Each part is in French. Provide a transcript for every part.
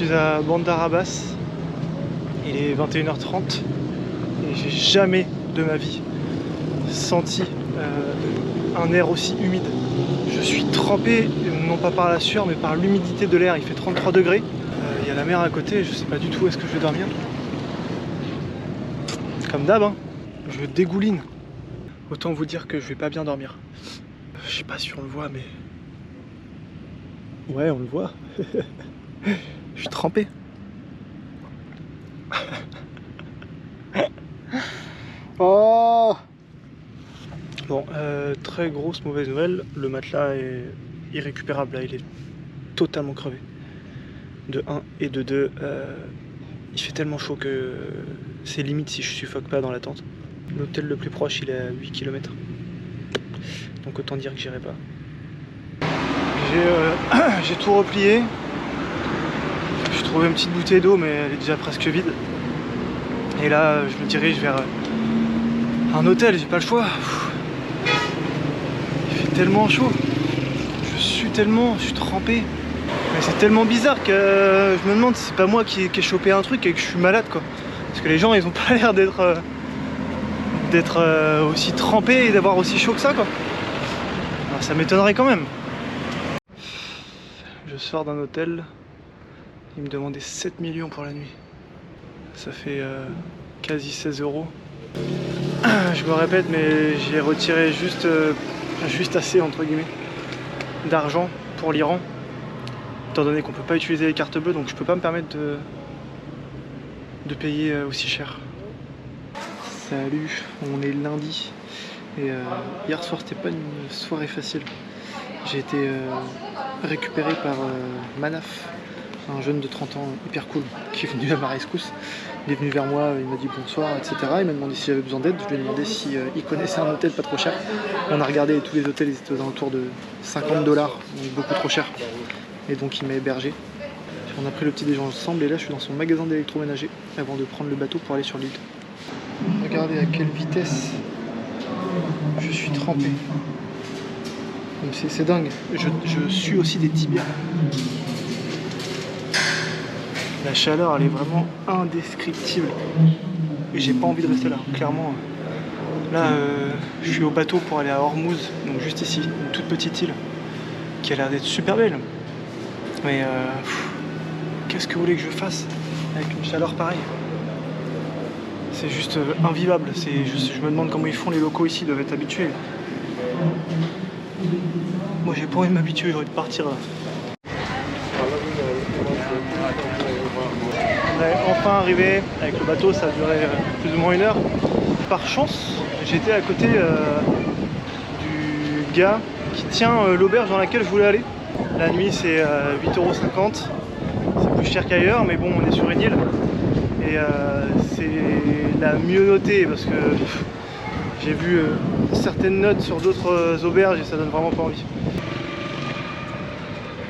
suis à Bandarabas, il est 21h30 et j'ai jamais de ma vie senti un air aussi humide. Je suis trempé, non pas par la sueur mais par l'humidité de l'air, il fait 33 degrés. Il y a la mer à côté, je sais pas du tout où est-ce que je vais dormir. Comme d'hab, hein, je dégouline. Autant vous dire que je vais pas bien dormir. Je sais pas si on le voit mais... Ouais, on le voit. Je suis trempé. Oh bon, très grosse mauvaise nouvelle, le matelas est irrécupérable là, il est totalement crevé. De 1 et de 2, il fait tellement chaud que c'est limite si je suffoque pas dans la tente. L'hôtel le plus proche il est à 8 km. Donc autant dire que j'irai pas. J'ai tout replié. J'ai trouvé une petite bouteille d'eau mais elle est déjà presque vide. Et là je me dirige vers un hôtel, j'ai pas le choix. Il fait tellement chaud. Je suis trempé. Mais c'est tellement bizarre que je me demande si c'est pas moi qui ai chopé un truc et que je suis malade quoi. Parce que les gens ils ont pas l'air d'être aussi trempés et d'avoir aussi chaud que ça quoi. Alors, ça m'étonnerait quand même. Je sors d'un hôtel, il me demandait 7 millions pour la nuit. Ça fait quasi 16 €. Je me répète mais j'ai retiré juste assez entre guillemets d'argent pour l'Iran. Étant donné qu'on peut pas utiliser les cartes bleues donc je peux pas me permettre de payer aussi cher. Salut, on est lundi et hier soir c'était pas une soirée facile. J'ai été récupéré par Manaf, un jeune de 30 ans hyper cool qui est venu à ma rescousse. Il est venu vers moi, il m'a dit bonsoir, etc. Il m'a demandé si j'avais besoin d'aide, je lui ai demandé s'il connaissait un hôtel pas trop cher. On a regardé tous les hôtels, ils étaient aux alentours de 50 $, donc beaucoup trop cher. Et donc il m'a hébergé. On a pris le petit déjeuner ensemble et là je suis dans son magasin d'électroménager avant de prendre le bateau pour aller sur l'île. Regardez à quelle vitesse je suis trempé. C'est dingue. Je suis aussi des tibias. La chaleur elle est vraiment indescriptible. Et j'ai pas envie de rester là, clairement. Là je suis au bateau pour aller à Hormuz, donc juste ici, une toute petite île qui a l'air d'être super belle. Mais qu'est-ce que vous voulez que je fasse avec une chaleur pareille? C'est juste invivable. Je me demande comment ils font les locaux ici, ils doivent être habitués. Moi j'ai pas envie de m'habituer, j'ai envie de partir là. On est enfin arrivé avec le bateau, ça a duré plus ou moins 1 heure. Par chance, j'étais à côté du gars qui tient l'auberge dans laquelle je voulais aller. La nuit c'est 8,50 €, c'est plus cher qu'ailleurs mais bon on est sur une île. Et c'est la mieux notée parce que j'ai vu certaines notes sur d'autres auberges et ça donne vraiment pas envie.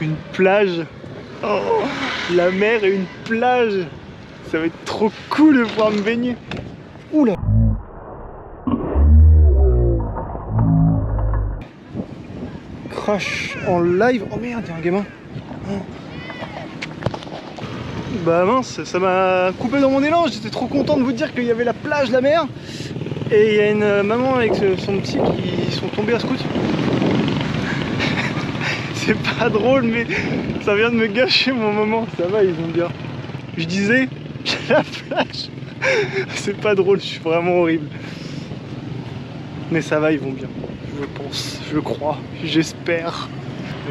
Une plage, oh, la mer et une plage, ça va être trop cool de pouvoir me baigner. Oula. Crash en live, oh merde, il y a un gamin. Oh. Bah mince, ça m'a coupé dans mon élan, j'étais trop content de vous dire qu'il y avait la plage, la mer. Et il y a une maman avec son petit qui sont tombés à scout. C'est pas drôle mais ça vient de me gâcher mon moment, ça va ils vont bien. Je disais, la plage, c'est pas drôle, je suis vraiment horrible. Mais ça va, ils vont bien, je pense, je crois, j'espère.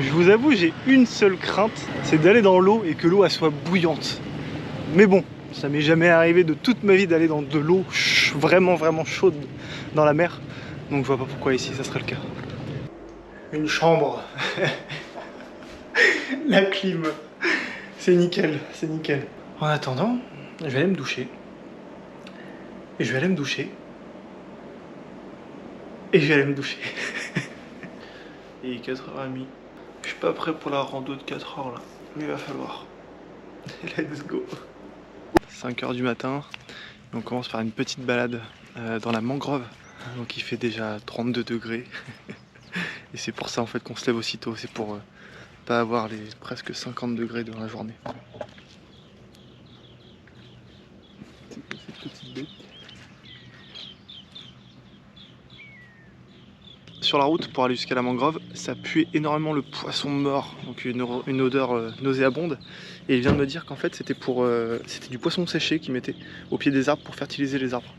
Je vous avoue, j'ai une seule crainte, c'est d'aller dans l'eau et que l'eau elle soit bouillante. Mais bon, ça m'est jamais arrivé de toute ma vie d'aller dans de l'eau vraiment chaude dans la mer. Donc je vois pas pourquoi ici ça serait le cas. Une chambre. La clim. C'est nickel, c'est nickel. En attendant, je vais aller me doucher. Et je vais aller me doucher. Et je vais aller me doucher. Il est 4h30. Je suis pas prêt pour la rando de 4 h là. Mais il va falloir. Let's go. 5 h du matin. On commence par une petite balade dans la mangrove. Donc il fait déjà 32 degrés. Et c'est pour ça en fait qu'on se lève aussitôt. C'est pour pas avoir les presque 50 degrés dans la journée. Sur la route pour aller jusqu'à la mangrove, ça puait énormément le poisson mort, donc une odeur nauséabonde. Et il vient de me dire qu'en fait c'était du poisson séché qu'ils mettaient au pied des arbres pour fertiliser les arbres.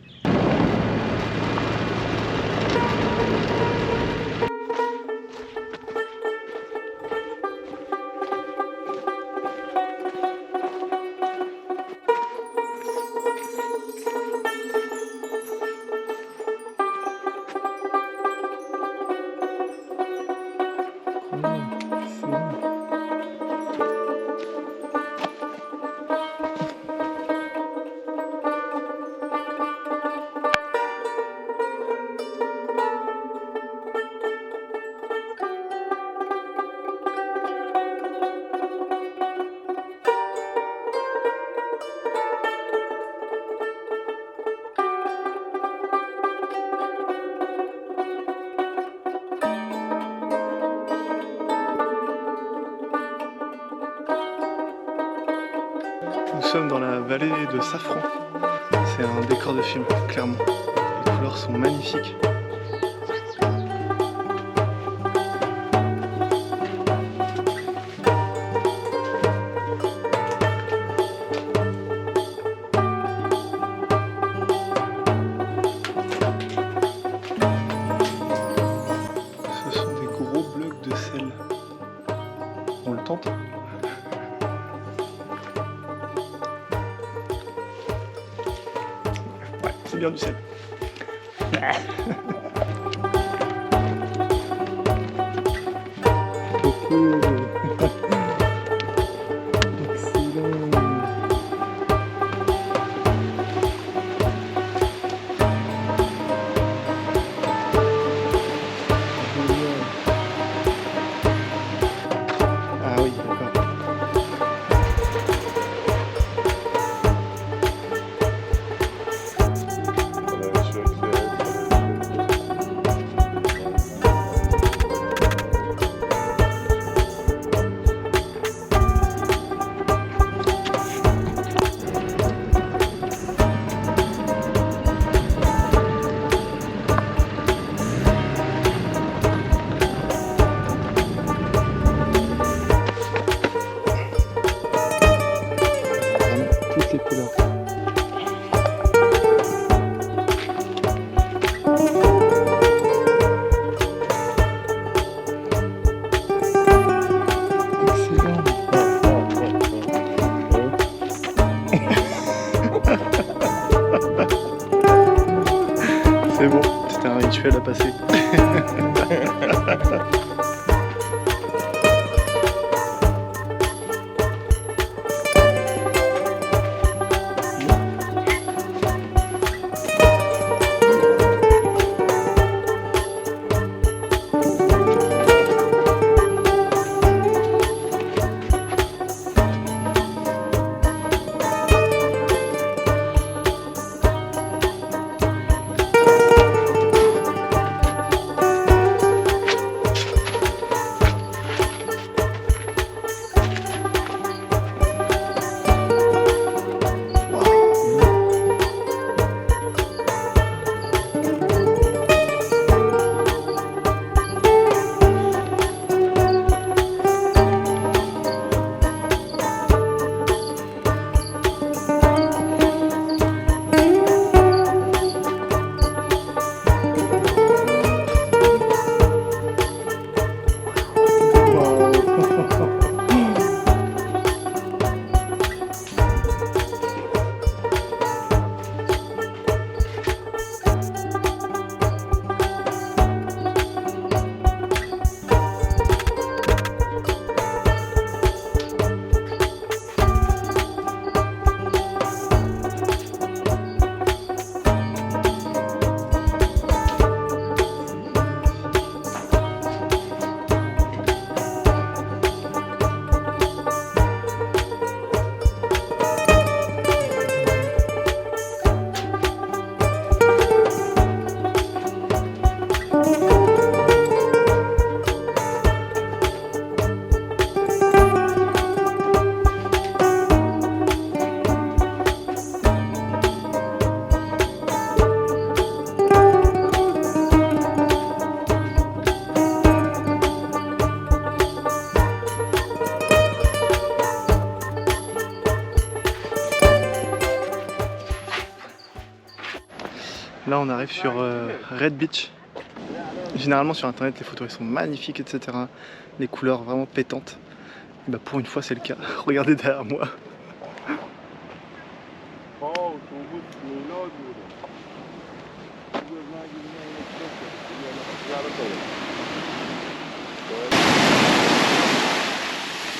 Nous sommes dans la vallée de Safran. C'est un décor de film, clairement. Les couleurs sont magnifiques. Ce sont des gros blocs de sel. On le tente ? C'est bien du sel. Ah oui, d'accord. Toutes les couleurs. Excellent. C'est bon, c'était un rituel à passer. Là on arrive sur Red Beach. Généralement sur internet les photos elles sont magnifiques etc. Les couleurs vraiment pétantes. Et bah pour une fois c'est le cas. Regardez derrière moi.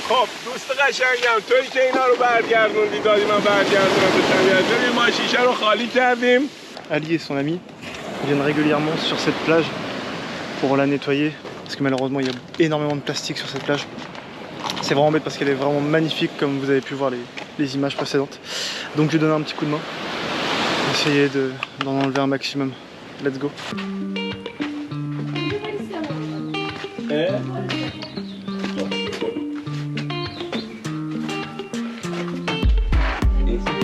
خب دوست قشنگم تویی که اینا رو برگردوندی دادی من برگردونم به طبیعت. ما شیشه رو خالی کردیم. Ali et son ami viennent régulièrement sur cette plage pour la nettoyer parce que malheureusement il y a énormément de plastique sur cette plage. C'est vraiment bête parce qu'elle est vraiment magnifique comme vous avez pu voir les images précédentes. Donc je lui donne un petit coup de main. Essayer d'en enlever un maximum. Let's go.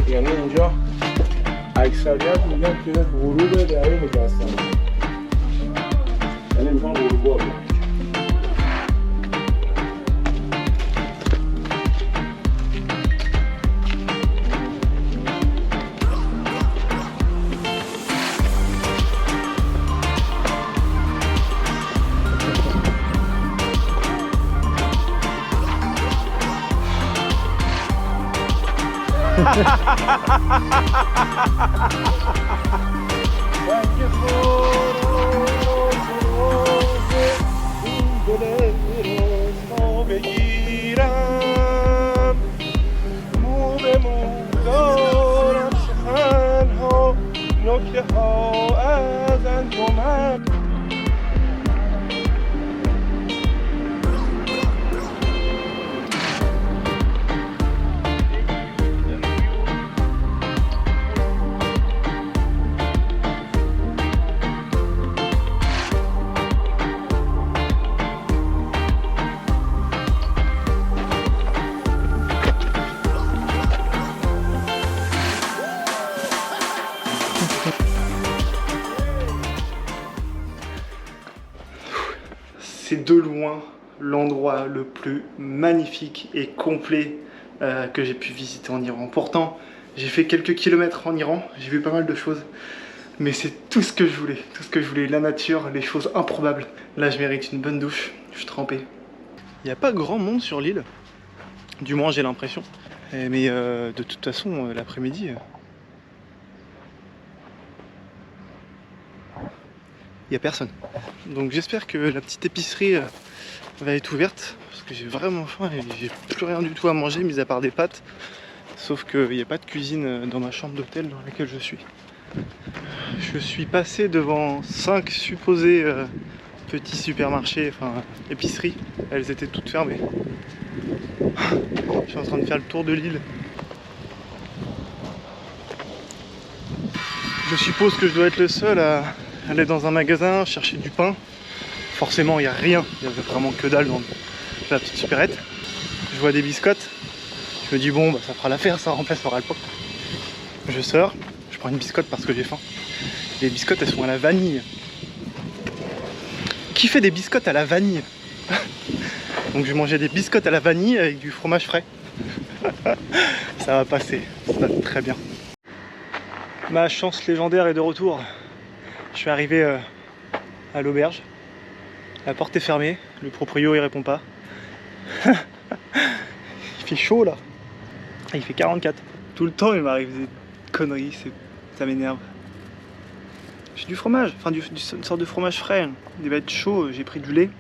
یعنی اینجا اکثریت میگن که غروب دره مجسمه. یعنی میگن غروب ها C'est de loin l'endroit le plus magnifique et complet que j'ai pu visiter en Iran. Pourtant, j'ai fait quelques kilomètres en Iran, j'ai vu pas mal de choses, mais c'est tout ce que je voulais, la nature, les choses improbables. Là, je mérite une bonne douche, je suis trempé. Il n'y a pas grand monde sur l'île, du moins j'ai l'impression, mais de toute façon, l'après-midi... il n'y a personne. Donc j'espère que la petite épicerie va être ouverte parce que j'ai vraiment faim et j'ai plus rien du tout à manger mis à part des pâtes. Sauf qu'il n'y a pas de cuisine dans ma chambre d'hôtel dans laquelle je suis. Je suis passé devant 5 supposés petits supermarchés, enfin épiceries. Elles étaient toutes fermées. Je suis en train de faire le tour de l'île. Je suppose que je dois être le seul à aller dans un magasin, chercher du pain. Forcément, il n'y a rien. Il n'y avait vraiment que dalle dans la petite supérette. Je vois des biscottes. Je me dis, bon, bah, ça fera l'affaire, ça remplacera le pain. Je sors, je prends une biscotte parce que j'ai faim. Les biscottes, elles sont à la vanille. Qui fait des biscottes à la vanille? Donc, je vais manger des biscottes à la vanille avec du fromage frais. Ça va passer, ça va très bien. Ma chance légendaire est de retour. Je suis arrivé à l'auberge, la porte est fermée, le proprio il répond pas. Il fait chaud là, il fait 44. Tout le temps il m'arrive des conneries, ça m'énerve. J'ai du fromage, enfin une sorte de fromage frais, des bêtes chauds, j'ai pris du lait.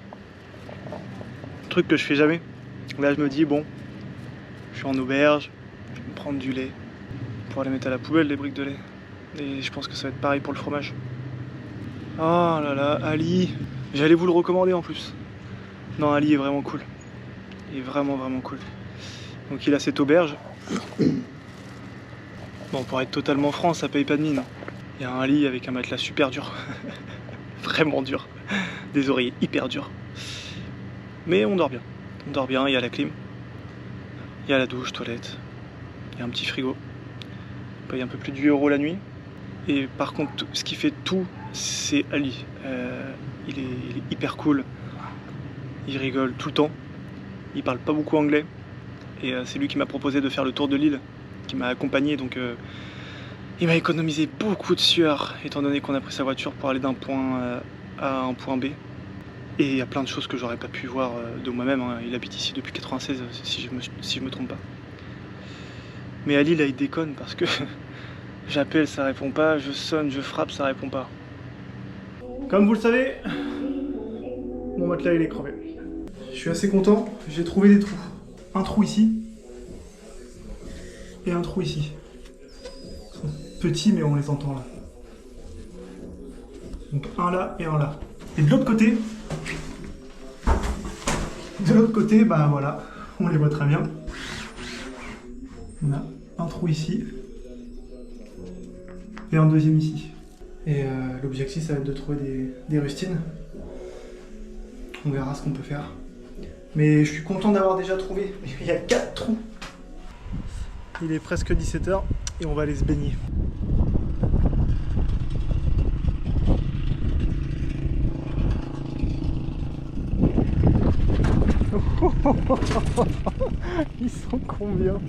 Truc que je fais jamais. Là je me dis bon, je suis en auberge, je vais me prendre du lait pour aller mettre à la poubelle les briques de lait. Et je pense que ça va être pareil pour le fromage. Oh là là, Ali, j'allais vous le recommander en plus. Non, Ali est vraiment cool. Il est vraiment cool. Donc il a cette auberge. Bon, pour être totalement franc, ça paye pas de mine. Il y a un lit avec un matelas super dur. Vraiment dur. Des oreillers hyper durs. Mais on dort bien. On dort bien, il y a la clim. Il y a la douche, toilette. Il y a un petit frigo. On paye un peu plus de 8 € la nuit. Et par contre, ce qui fait tout, c'est Ali. Il est hyper cool. Il rigole tout le temps. Il parle pas beaucoup anglais. Et c'est lui qui m'a proposé de faire le tour de l'île, qui m'a accompagné. Donc Il m'a économisé beaucoup de sueur, étant donné qu'on a pris sa voiture pour aller d'un point A à un point B. Et il y a plein de choses que j'aurais pas pu voir de moi-même, hein. Il habite ici depuis 96, si je me trompe pas. Mais Ali, là, il déconne parce que j'appelle, ça répond pas, je sonne, je frappe, ça répond pas. Comme vous le savez, mon matelas, il est crevé. Je suis assez content, j'ai trouvé des trous. Un trou ici, et un trou ici. Ils sont petits, mais on les entend là. Donc un là et un là. Et de l'autre côté, bah voilà, on les voit très bien. On a un trou ici, et un deuxième ici. Et l'objectif, ça va être de trouver des rustines. On verra ce qu'on peut faire. Mais je suis content d'avoir déjà trouvé. Il y a 4 trous. Il est presque 17h et on va aller se baigner. Ils sont combien?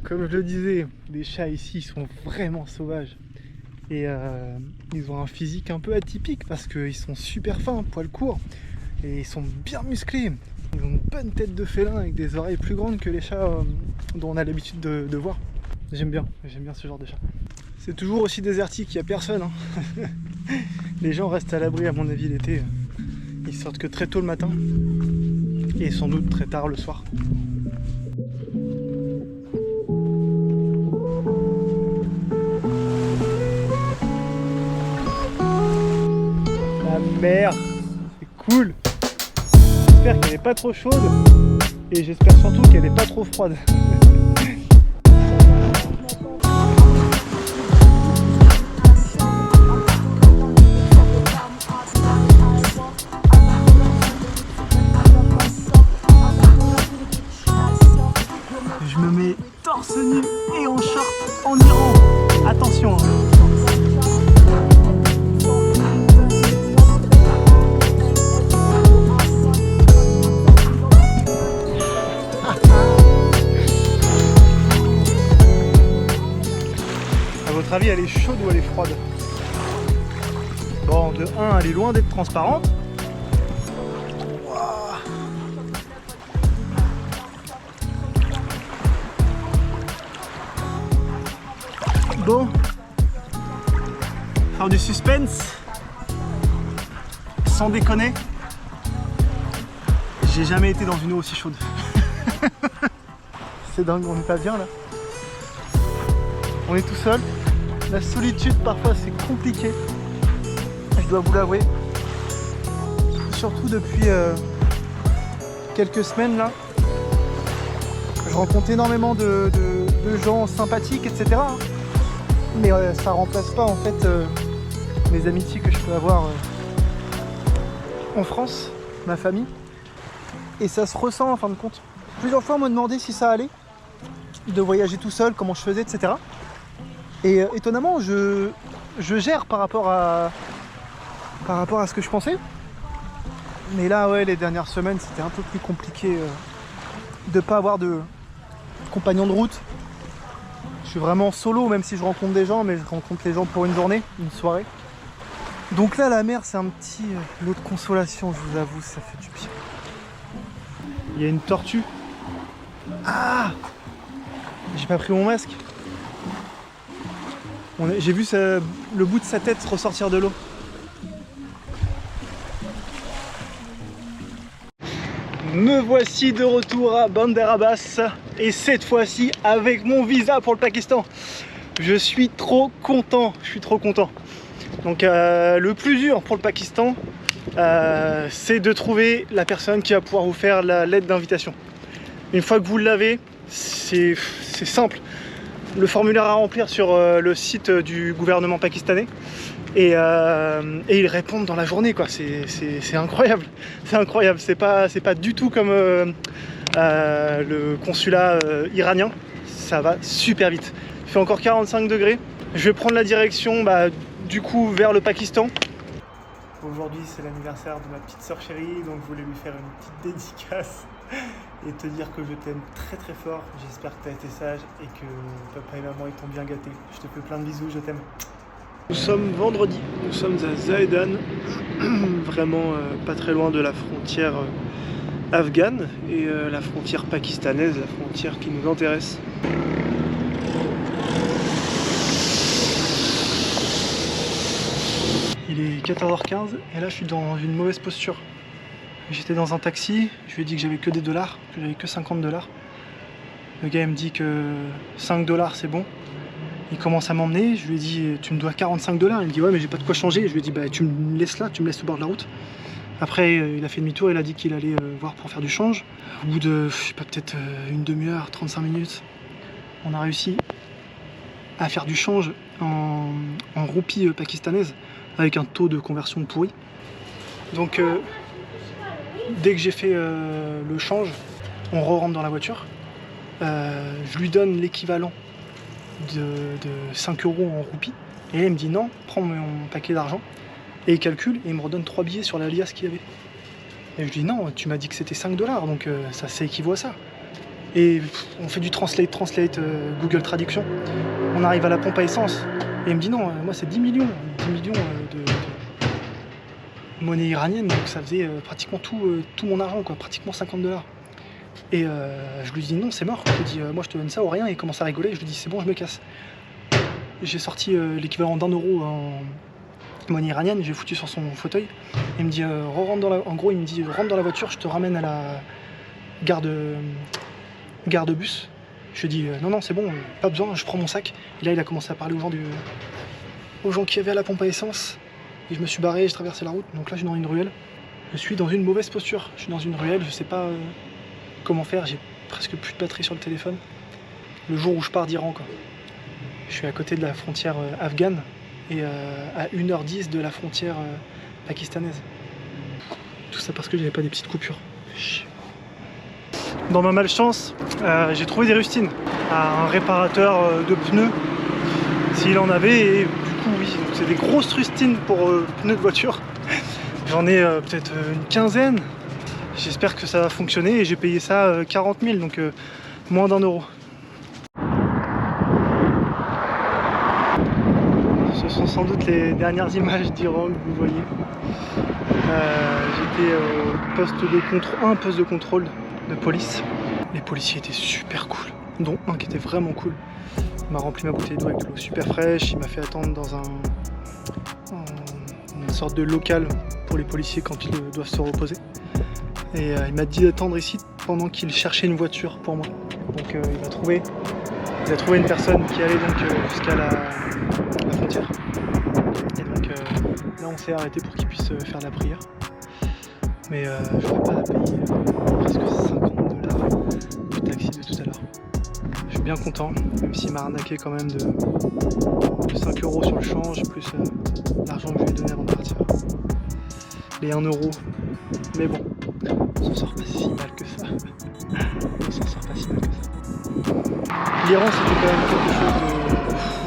Comme je le disais, les chats ici sont vraiment sauvages. Et ils ont un physique un peu atypique parce qu'ils sont super fins, poils courts. Et ils sont bien musclés. Ils ont une bonne tête de félin avec des oreilles plus grandes que les chats dont on a l'habitude de voir. J'aime bien ce genre de chat. C'est toujours aussi désertique, il n'y a personne. Hein. Les gens restent à l'abri à mon avis l'été. Ils sortent que très tôt le matin et sans doute très tard le soir. La mer, c'est cool. J'espère qu'elle n'est pas trop chaude et j'espère surtout qu'elle n'est pas trop froide. Je me mets torse nu et en short en Iran. Attention. À votre avis, elle est chaude ou elle est froide? Bon, de 1, elle est loin d'être transparente. Bon, faire du suspense, sans déconner, j'ai jamais été dans une eau aussi chaude. C'est dingue, on n'est pas bien là. On est tout seul, la solitude parfois c'est compliqué, je dois vous l'avouer. Surtout depuis quelques semaines là, je rencontre énormément de gens sympathiques, etc. Mais ça remplace pas en fait mes amitiés que je peux avoir en France, ma famille. Et ça se ressent en fin de compte. Plusieurs fois on m'a demandé si ça allait de voyager tout seul, comment je faisais, etc. Et étonnamment je gère par rapport à ce que je pensais. Mais là ouais, les dernières semaines c'était un peu plus compliqué de pas avoir de compagnon de route. Je suis vraiment solo, même si je rencontre des gens, mais je rencontre les gens pour une journée, une soirée. Donc là, la mer, c'est un petit lot de consolation, je vous avoue, ça fait du bien. Il y a une tortue. Ah! J'ai pas pris mon masque. J'ai vu le bout de sa tête ressortir de l'eau. Me voici de retour à Bandar Abbas et cette fois-ci avec mon visa pour le Pakistan. Je suis trop content, Donc le plus dur pour le Pakistan, c'est de trouver la personne qui va pouvoir vous faire la lettre d'invitation. Une fois que vous l'avez, c'est simple. Le formulaire à remplir sur le site du gouvernement pakistanais. Et ils répondent dans la journée, quoi. C'est incroyable. C'est incroyable. C'est pas du tout comme le consulat iranien. Ça va super vite. Il fait encore 45 degrés. Je vais prendre la direction du coup vers le Pakistan. Aujourd'hui c'est l'anniversaire de ma petite sœur chérie, donc je voulais lui faire une petite dédicace. et te dire que je t'aime très très fort. J'espère que tu as été sage et que papa et maman ils t'ont bien gâté. Je te fais plein de bisous, je t'aime. Nous sommes vendredi, nous sommes à Zahedan, vraiment pas très loin de la frontière afghane et la frontière pakistanaise, la frontière qui nous intéresse. Il est 14h15 et là je suis dans une mauvaise posture. J'étais dans un taxi, je lui ai dit que j'avais que des dollars, que j'avais que 50 $. Le gars il me dit que 5 $ c'est bon. Il commence à m'emmener, je lui ai dit tu me dois 45 $. Il me dit ouais mais j'ai pas de quoi changer. Je lui ai dit bah tu me laisses là, tu me laisses au bord de la route. Après il a fait demi-tour, il a dit qu'il allait voir pour faire du change. Au bout de je sais pas peut-être une demi-heure, 35 minutes, on a réussi à faire du change en roupies pakistanaises avec un taux de conversion pourri. Donc dès que j'ai fait le change, on re-rentre dans la voiture. Je lui donne l'équivalent de 5 € en roupies. Et là, il me dit non, prends mon paquet d'argent. Et il calcule et il me redonne 3 billets sur l'alias qu'il y avait. Et je lui dis non, tu m'as dit que c'était 5 $, donc ça s'équivaut à ça. Et on fait du translate, Google Traduction. On arrive à la pompe à essence. Et il me dit non, moi c'est 10 millions de monnaie iranienne, donc ça faisait pratiquement tout mon argent, quoi, pratiquement 50 $. Et je lui dis non, c'est mort. Je lui dis moi je te donne ça ou rien. Et il commence à rigoler. Je lui dis c'est bon, je me casse. J'ai sorti l'équivalent d'1 € en monnaie iranienne. J'ai foutu sur son fauteuil. Il me dit en gros il me dit rentre dans la voiture, je te ramène à la gare de bus. Je lui dis non c'est bon, pas besoin, je prends mon sac. Et là il a commencé à parler aux gens qui avaient à la pompe à essence. Et je me suis barré, j'ai traversé la route. Donc là je suis dans une ruelle. Je suis dans une mauvaise posture. Je suis dans une ruelle, je sais pas comment faire, j'ai presque plus de batterie sur le téléphone. Le jour où je pars d'Iran, quoi. Je suis à côté de la frontière afghane et à 1h10 de la frontière pakistanaise. Tout ça parce que j'avais pas des petites coupures. Dans ma malchance, j'ai trouvé des rustines à un réparateur de pneus, s'il en avait, et du coup oui, c'est des grosses rustines pour pneus de voiture. J'en ai peut-être une quinzaine. J'espère que ça va fonctionner et j'ai payé ça 40 000, donc moins d'1 €. Ce sont sans doute les dernières images d'Iran que vous voyez. J'étais au poste de contrôle de police. Les policiers étaient super cool, dont un qui était vraiment cool. Il m'a rempli ma bouteille d'eau avec de l'eau super fraîche, il m'a fait attendre dans une sorte de local pour les policiers quand ils doivent se reposer. Et il m'a dit d'attendre ici pendant qu'il cherchait une voiture pour moi. Donc il a trouvé une personne qui allait donc jusqu'à la frontière. Et donc là on s'est arrêté pour qu'il puisse faire la prière. Mais je ne vais pas payer presque 50 $ du taxi de tout à l'heure. Je suis bien content, même s'il m'a arnaqué quand même de 5 € sur le change, plus l'argent que je lui ai donné avant de partir. Les 1 €. Mais bon, on s'en sort pas si mal que ça. L'Iran c'était quand même quelque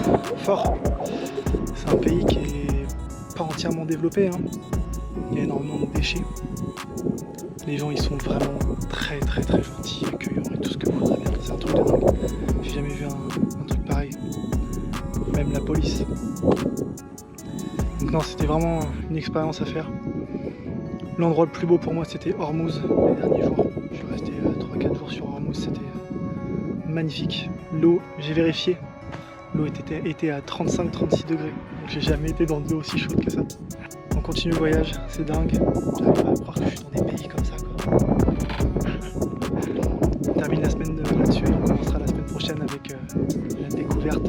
chose de fort. C'est un pays qui est pas entièrement développé, hein. Il y a énormément de déchets. Les gens ils sont vraiment très gentils, accueillants et tout ce que vous voudrez bien. C'est un truc de dingue. J'ai jamais vu un truc pareil. Même la police. Donc non, c'était vraiment une expérience à faire. L'endroit le plus beau pour moi c'était Hormuz les derniers jours. Je suis resté 3-4 jours sur Hormuz, c'était magnifique. L'eau, j'ai vérifié, l'eau était à 35-36 degrés. Donc j'ai jamais été dans de l'eau aussi chaude que ça. On continue le voyage, c'est dingue. J'arrive pas à croire que je suis dans des pays comme ça, quoi. On termine la semaine là-dessus et on commencera la semaine prochaine avec la découverte